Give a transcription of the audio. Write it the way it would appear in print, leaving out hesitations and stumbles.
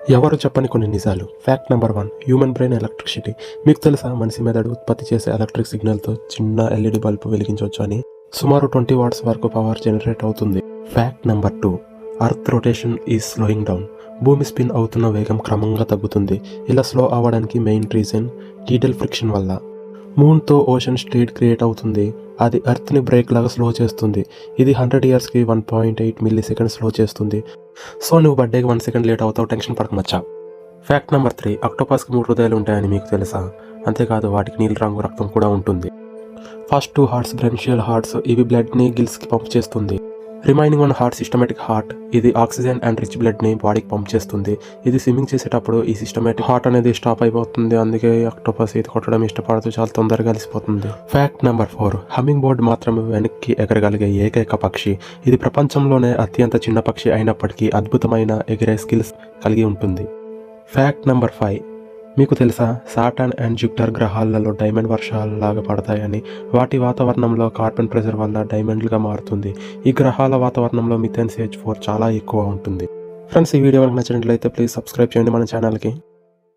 ఎవరు చెప్పని కొన్ని నిజాలు. Fact number 1, human brain electricity. మీకు తెలుసా మనిషి మెదడు ఉత్పత్తి చేసే ఎలక్ట్రిక్ సిగ్నల్తో చిన్న ఎల్ఈడి బల్బు వెలిగించవచ్చు అని. సుమారు 20 వాట్స్ వరకు పవర్ జనరేట్ అవుతుంది. Fact number 2, earth rotation is slowing down. భూమి స్పిన్ అవుతున్న వేగం క్రమంగా తగ్గుతుంది. ఇలా స్లో అవ్వడానికి మెయిన్ రీజన్ టీడల్ ఫ్రిక్షన్ వల్ల. మూన్తో ఓషన్ స్ట్రీట్ క్రియేట్ అవుతుంది. అది ఎర్త్ని బ్రేక్ లాగా స్లో చేస్తుంది. ఇది 100 ఇయర్స్కి 1.8 మిల్లీ సెకండ్ స్లో చేస్తుంది. సో నువ్వు బర్త్డేకి 1 సెకండ్ లేట్ అవుతావు, టెన్షన్ పడకమచ్చా. ఫ్యాక్ట్ నెంబర్ 3, అక్టోపస్కి 3 హృదయాలు ఉంటాయని మీకు తెలుసా? అంతేకాదు వాటికి నీలి రంగు రక్తం కూడా ఉంటుంది. ఫస్ట్ 2 హార్ట్స్ బ్రెన్షియల్ హార్ట్స్, ఇవి బ్లడ్ని గిల్స్కి పంప్ చేస్తుంది. రిమైనింగ్ 1 హార్ట్ సిస్టమేటిక్ హార్ట్, ఇది ఆక్సిజన్ అండ్ రిచ్ బ్లడ్ని బాడీకి పంప్ చేస్తుంది. ఇది స్విమ్మింగ్ చేసేటప్పుడు ఈ సిస్టమేటిక్ హార్ట్ అనేది స్టాప్ అయిపోతుంది. అందుకే అక్టోపస్ ఈత కొట్టడం ఇష్టపడుతూ చాలా తొందరగా కలిసిపోతుంది. ఫ్యాక్ట్ నెంబర్ 4, హమ్మింగ్ బర్డ్ మాత్రమే వెనక్కి ఎగరగలిగే ఏకైక పక్షి. ఇది ప్రపంచంలోనే అత్యంత చిన్న పక్షి అయినప్పటికీ అద్భుతమైన ఎగిరే స్కిల్స్ కలిగి ఉంటుంది. ఫ్యాక్ట్ నెంబర్ 5, మీకు తెలుసా సాటర్న్ అండ్ జూపిటర్ గ్రహాలలో డైమండ్ వర్షాలలాగా పడతాయని. వాటి వాతావరణంలో కార్బన్ ప్రెషర్ వల్ల డైమండ్లుగా మారుతుంది. ఈ గ్రహాల వాతావరణంలో మిథేన్ CH4 చాలా ఎక్కువ ఉంటుంది. ఫ్రెండ్స్, ఈ వీడియో మనకు నచ్చినట్లయితే ప్లీజ్ సబ్స్క్రైబ్ చేయండి మన ఛానల్కి.